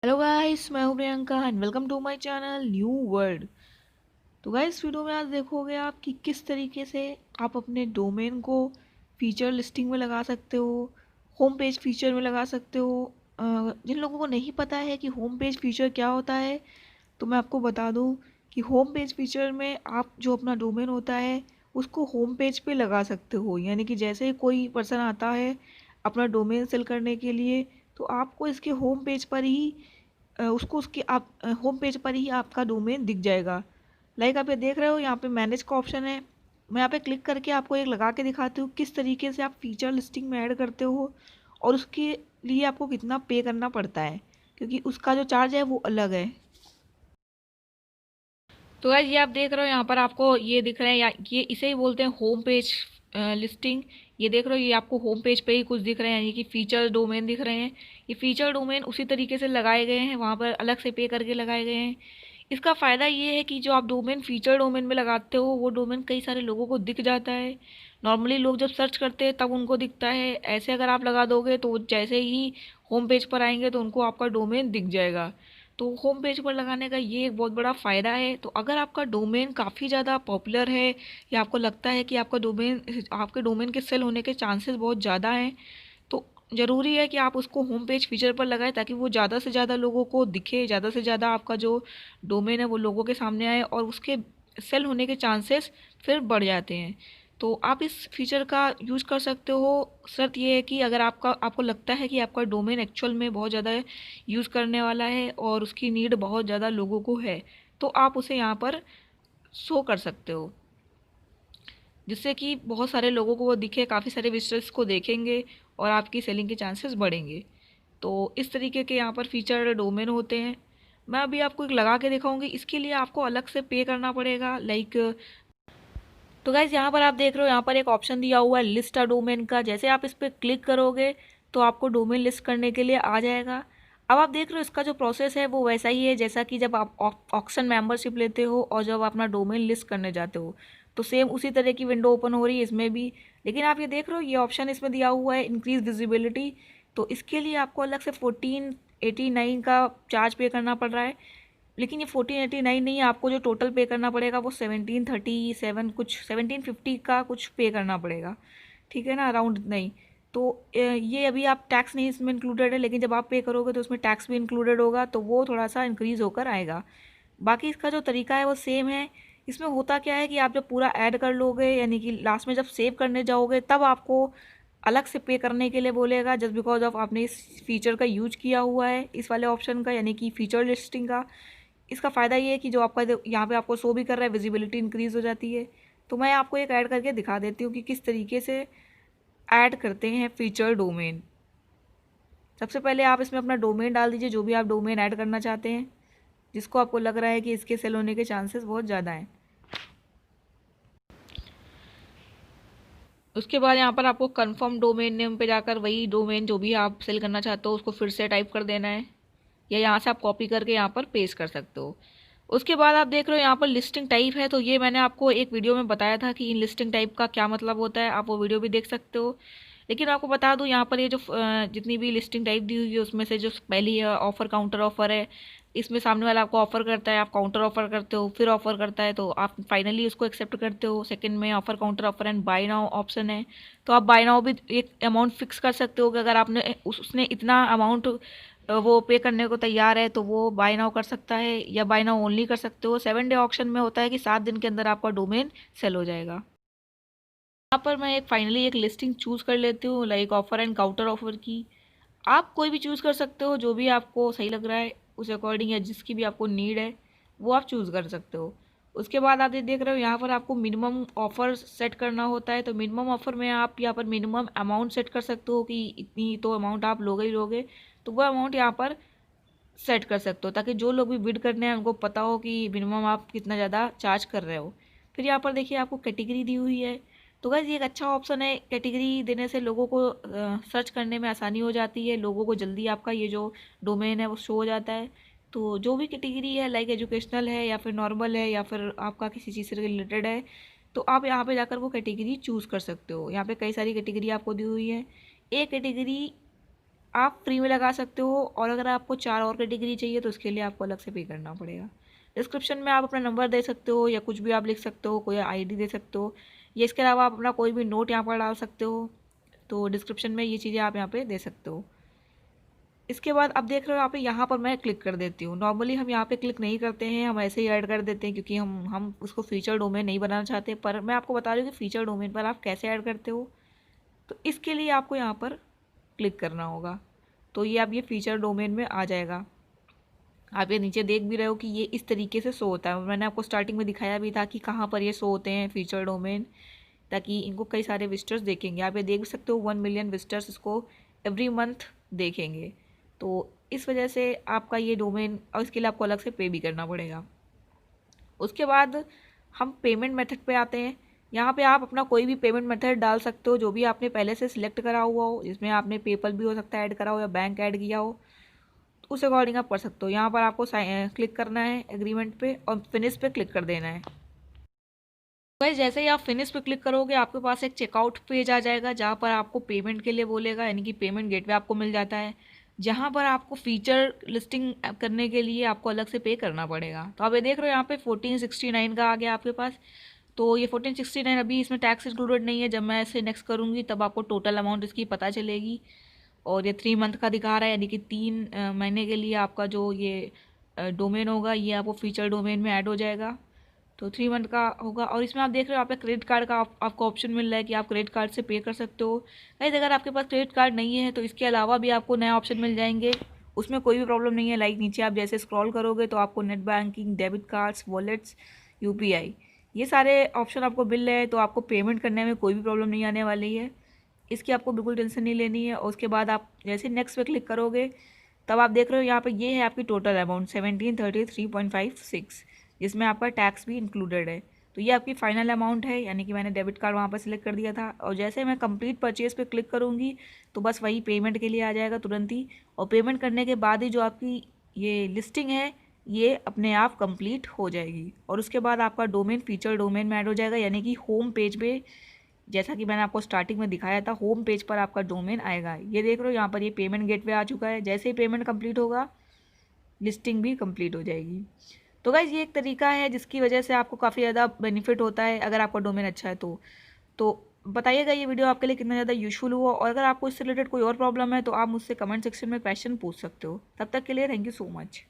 Hello guys, मैं हूं Priyanka and welcome to my channel new world. तो गाइस, वीडियो में आज देखोगे आप कि किस तरीके से आप अपने डोमेन को फीचर लिस्टिंग में लगा सकते हो, होम पेज फीचर में लगा सकते हो। जिन लोगों को नहीं पता है कि होम पेज फीचर क्या होता है, तो मैं आपको बता दूं कि होम पेज फीचर में आप जो अपना डोमेन होता है उसको होम पेज पे लगा सकते हो। यानी कि जैसे ही कोई पर्सन आता है अपना डोमेन सेल करने के लिए, तो आपको इसके होम पेज पर ही उसको उसके आप होम पेज पर ही आपका डोमेन दिख जाएगा। लाइक आप ये देख रहे हो, यहाँ पे मैनेज का ऑप्शन है। मैं यहाँ पे क्लिक करके आपको एक लगा के दिखाती हूँ किस तरीके से आप फीचर लिस्टिंग में ऐड करते हो और उसके लिए आपको कितना पे करना पड़ता है, क्योंकि उसका जो चार्ज है वो अलग है। तो गाइस, ये आप देख रहे हो, यहाँ पर आपको ये दिख रहा है, या ये इसे ही बोलते हैं होम पेज लिस्टिंग। ये देख रहे हो, ये आपको होम पेज पे ही कुछ दिख रहे हैं, यानी कि फीचर डोमेन दिख रहे हैं। ये फीचर डोमेन उसी तरीके से लगाए गए हैं, वहाँ पर अलग से पे करके लगाए गए हैं। इसका फ़ायदा ये है कि जो आप डोमेन फीचर डोमेन में लगाते हो वो डोमेन कई सारे लोगों को दिख जाता है। नॉर्मली लोग जब सर्च करते हैं तब उनको दिखता है, ऐसे अगर आप लगा दोगे तो जैसे ही होम पेज पर आएंगे तो उनको आपका डोमेन दिख जाएगा। तो होम पेज पर लगाने का ये एक बहुत बड़ा फ़ायदा है। तो अगर आपका डोमेन काफ़ी ज़्यादा पॉपुलर है या आपको लगता है कि आपके डोमेन के सेल होने के चांसेस बहुत ज़्यादा हैं, तो ज़रूरी है कि आप उसको होम पेज फीचर पर लगाएं, ताकि वो ज़्यादा से ज़्यादा लोगों को दिखे, ज़्यादा से ज़्यादा आपका जो डोमेन है वो लोगों के सामने आए और उसके सेल होने के चांसेस फिर बढ़ जाते हैं। तो आप इस फीचर का यूज़ कर सकते हो। शर्त ये है कि अगर आपको लगता है कि आपका डोमेन एक्चुअल में बहुत ज़्यादा यूज़ करने वाला है और उसकी नीड बहुत ज़्यादा लोगों को है, तो आप उसे यहाँ पर शो कर सकते हो, जिससे कि बहुत सारे लोगों को वो दिखे, काफ़ी सारे विजिटर्स को देखेंगे और आपकी सेलिंग के चांसेस बढ़ेंगे। तो इस तरीके के यहाँ पर फीचर डोमेन होते हैं। मैं अभी आपको एक लगा के दिखाऊंगी, इसके लिए आपको अलग से पे करना पड़ेगा। लाइक, तो गाइज यहाँ पर आप देख रहे हो, यहाँ पर एक ऑप्शन दिया हुआ है लिस्ट अ डोमेन का। जैसे आप इस पर क्लिक करोगे तो आपको डोमेन लिस्ट करने के लिए आ जाएगा। अब आप देख रहे हो, इसका जो प्रोसेस है वो वैसा ही है जैसा कि जब आप ऑक्शन मेंबरशिप लेते हो और जब आप अपना डोमेन लिस्ट करने जाते हो, तो सेम उसी तरह की विंडो ओपन हो रही है इसमें भी। लेकिन आप ये देख रहे हो, ये ऑप्शन इसमें दिया हुआ है इंक्रीज विजिबिलिटी। तो इसके लिए आपको अलग से 1489 का चार्ज पे करना पड़ रहा है। लेकिन ये 1489 नहीं है, आपको जो टोटल पे करना पड़ेगा वो 1737 कुछ 1750 का कुछ पे करना पड़ेगा। ठीक है ना, अराउंड नहीं। तो ये अभी आप टैक्स नहीं इसमें इंक्लूडेड है, लेकिन जब आप पे करोगे तो उसमें टैक्स भी इंक्लूडेड होगा, तो वो थोड़ा सा इंक्रीज़ होकर आएगा। बाकी इसका जो तरीका है वो सेम है। इसमें होता क्या है कि आप जब पूरा ऐड कर लोगे, यानी कि लास्ट में जब सेव करने जाओगे, तब आपको अलग से पे करने के लिए बोलेगा, जस्ट बिकॉज ऑफ आपने इस फीचर का यूज किया हुआ है, इस वाले ऑप्शन का, यानी कि फीचर लिस्टिंग का। इसका फ़ायदा ये है कि जो आपका यहाँ पे आपको शो भी कर रहा है, विजिबिलिटी इंक्रीज़ हो जाती है। तो मैं आपको एक ऐड करके दिखा देती हूँ कि किस तरीके से ऐड करते हैं फीचर डोमेन। सबसे पहले आप इसमें अपना डोमेन डाल दीजिए, जो भी आप डोमेन ऐड करना चाहते हैं, जिसको आपको लग रहा है कि इसके सेल होने के चांसेस बहुत ज़्यादा हैं। उसके बाद यहाँ पर आपको कंफर्म डोमेन नेम पे जाकर वही डोमेन जो भी आप सेल करना चाहते हो उसको फिर से टाइप कर देना है, या यहाँ से आप कॉपी करके यहाँ पर पेस्ट कर सकते हो। उसके बाद आप देख रहे हो यहाँ पर लिस्टिंग टाइप है, तो ये मैंने आपको एक वीडियो में बताया था कि इन लिस्टिंग टाइप का क्या मतलब होता है, आप वो वीडियो भी देख सकते हो। लेकिन आपको बता दूँ, यहाँ पर ये जो जितनी भी लिस्टिंग टाइप दी हुई है उसमें से जो पहली है ऑफर काउंटर ऑफर है, इसमें सामने वाला आपको ऑफर करता है, आप काउंटर ऑफर करते हो, फिर ऑफर करता है तो आप फाइनली उसको एक्सेप्ट करते हो। सेकंड में offer counter offer and buy now option है, तो आप बाय नाउ भी एक अमाउंट फिक्स कर सकते हो कि अगर आपने उसने इतना अमाउंट वो पे करने को तैयार है तो वो बाय नाउ कर सकता है, या बाय नाउ ओनली कर सकते हो। 7 डे ऑप्शन में होता है कि 7 दिन के अंदर आपका डोमेन सेल हो जाएगा। यहाँ पर मैं एक फाइनली एक लिस्टिंग चूज़ कर लेती हूँ, like offer and counter offer की। आप कोई भी चूज़ कर सकते हो, जो भी आपको सही लग रहा है उस अकॉर्डिंग, या जिसकी भी आपको नीड है वो आप चूज़ कर सकते हो। उसके बाद आप ये देख रहे हो, यहाँ पर आपको मिनिमम ऑफर सेट करना होता है। तो मिनिमम ऑफर में आप यहाँ पर मिनिमम अमाउंट सेट कर सकते हो कि इतनी तो अमाउंट आप लोगे ही लोगे, तो वो अमाउंट यहाँ पर सेट कर सकते हो, ताकि जो लोग भी बिड करने हैं उनको पता हो कि मिनिमम आप कितना ज़्यादा चार्ज कर रहे हो। फिर यहाँ पर देखिए आपको कैटेगरी दी हुई है। तो गाइस, ये एक अच्छा ऑप्शन है। कैटेगरी देने से लोगों को सर्च करने में आसानी हो जाती है, लोगों को जल्दी आपका ये जो डोमेन है वो शो हो जाता है। तो जो भी कैटेगरी है, लाइक एजुकेशनल है या फिर नॉर्मल है या फिर आपका किसी चीज़ से रिलेटेड है, तो आप यहाँ पे जाकर वो कैटेगरी चूज़ कर सकते हो। यहाँ पे कई सारी कैटेगरी आपको दी हुई है। एक कैटेगरी आप फ्री में लगा सकते हो, और अगर आपको 4 और कैटेगरी चाहिए तो उसके लिए आपको अलग से पे करना पड़ेगा। डिस्क्रिप्शन में आप अपना नंबर दे सकते हो या कुछ भी आप लिख सकते हो, कोई आईडी दे सकते हो, या इसके अलावा आप अपना कोई भी नोट यहाँ पर डाल सकते हो। तो डिस्क्रिप्शन में ये चीज़ें आप यहाँ पे दे सकते हो। इसके बाद आप देख रहे हो यहाँ पर मैं क्लिक कर देती हूँ। नॉर्मली हम यहाँ पे क्लिक नहीं करते हैं, हम ऐसे ही ऐड कर देते हैं क्योंकि हम उसको फीचर डोमेन नहीं बनाना चाहते। पर मैं आपको बता रही हूँ कि फीचर डोमेन पर आप कैसे ऐड करते हो। तो इसके लिए आपको यहाँ पर क्लिक करना होगा, तो ये अब ये फीचर डोमेन में आ जाएगा। आप ये नीचे देख भी रहे हो कि ये इस तरीके से शो होता है। मैंने आपको स्टार्टिंग में दिखाया भी था कि कहाँ पर ये शो होते हैं फीचर डोमेन, ताकि इनको कई सारे विजिटर्स देखेंगे। आप ये देख सकते हो 1 मिलियन विजिटर्स इसको एवरी मंथ देखेंगे। तो इस वजह से आपका ये डोमेन, और इसके लिए आपको अलग से पे भी करना पड़ेगा। उसके बाद हम पेमेंट मेथड पे आते हैं। यहाँ पे आप अपना कोई भी पेमेंट मेथड डाल सकते हो जो भी आपने पहले से सिलेक्ट करा हुआ हो, जिसमें आपने पेपल भी हो सकता है ऐड करा हो या बैंक ऐड किया हो, तो उस अकॉर्डिंग आप कर सकते हो। यहाँ पर आपको क्लिक करना है एग्रीमेंट पे और फिनिश पे क्लिक कर देना है। गाइस जैसे ही आप फिनिश पे क्लिक करोगे आपके पास एक चेकआउट पेज आ जाएगा, जहाँ पर आपको पेमेंट के लिए बोलेगा, यानी कि पेमेंट गेटवे आपको मिल जाता है, जहाँ पर आपको फीचर लिस्टिंग करने के लिए आपको अलग से पे करना पड़ेगा। तो आप ये देख रहे हो यहाँ पे 1469 का आ गया आपके पास। तो ये 1469 अभी इसमें टैक्स इंक्लूडेड नहीं है। जब मैं इसे नेक्स्ट करूँगी तब आपको टोटल अमाउंट इसकी पता चलेगी। और ये 3 मंथ का दिखा रहा है, यानी कि 3 महीने के लिए आपका जो ये डोमेन होगा ये आपको फीचर डोमेन में ऐड हो जाएगा। तो 3 मंथ का होगा। और इसमें आप देख रहे हो यहाँ पे क्रेडिट कार्ड का आपको ऑप्शन मिल रहा है कि आप क्रेडिट कार्ड से पे कर सकते हो। गाइस अगर आपके पास क्रेडिट कार्ड नहीं है तो इसके अलावा भी आपको नया ऑप्शन मिल जाएंगे, उसमें कोई भी प्रॉब्लम नहीं है। लाइक नीचे आप जैसे स्क्रॉल करोगे तो आपको net banking, debit cards, wallets, UPI, ये सारे ऑप्शन आपको मिल रहे हैं। तो आपको पेमेंट करने में कोई भी प्रॉब्लम नहीं आने वाली है, इसकी आपको बिल्कुल टेंशन नहीं लेनी है। और उसके बाद आप जैसे नेक्स्ट पे क्लिक करोगे तब आप देख रहे हो यहाँ पे ये है आपकी टोटल अमाउंट 1733.56, जिसमें आपका टैक्स भी इंक्लूडेड है। तो ये आपकी फाइनल अमाउंट है, यानी कि मैंने डेबिट कार्ड वहाँ पर सिलेक्ट कर दिया था। और जैसे मैं कंप्लीट परचेज पे क्लिक करूँगी तो बस वही पेमेंट के लिए आ जाएगा तुरंत ही। और पेमेंट करने के बाद ही जो आपकी ये लिस्टिंग है ये अपने आप कंप्लीट हो जाएगी। और उसके बाद आपका डोमेन फीचर डोमेन में ऐड हो जाएगा, यानी कि होम पेज पे, जैसा कि मैंने आपको स्टार्टिंग में दिखाया था, होम पेज पर आपका डोमेन आएगा। ये देख रहे हो यहाँ पर ये पेमेंट गेटवे आ चुका है। जैसे ही पेमेंट कंप्लीट होगा लिस्टिंग भी कंप्लीट हो जाएगी। तो गाइज ये एक तरीका है जिसकी वजह से आपको काफ़ी ज़्यादा बेनिफिट होता है अगर आपका डोमेन अच्छा है तो बताइएगा ये वीडियो आपके लिए कितना ज़्यादा यूजफुल हुआ। और अगर आपको इससे रिलेटेड कोई और प्रॉब्लम है तो आप मुझसे कमेंट सेक्शन में क्वेश्चन पूछ सकते हो। तब तक के लिए थैंक यू सो मच।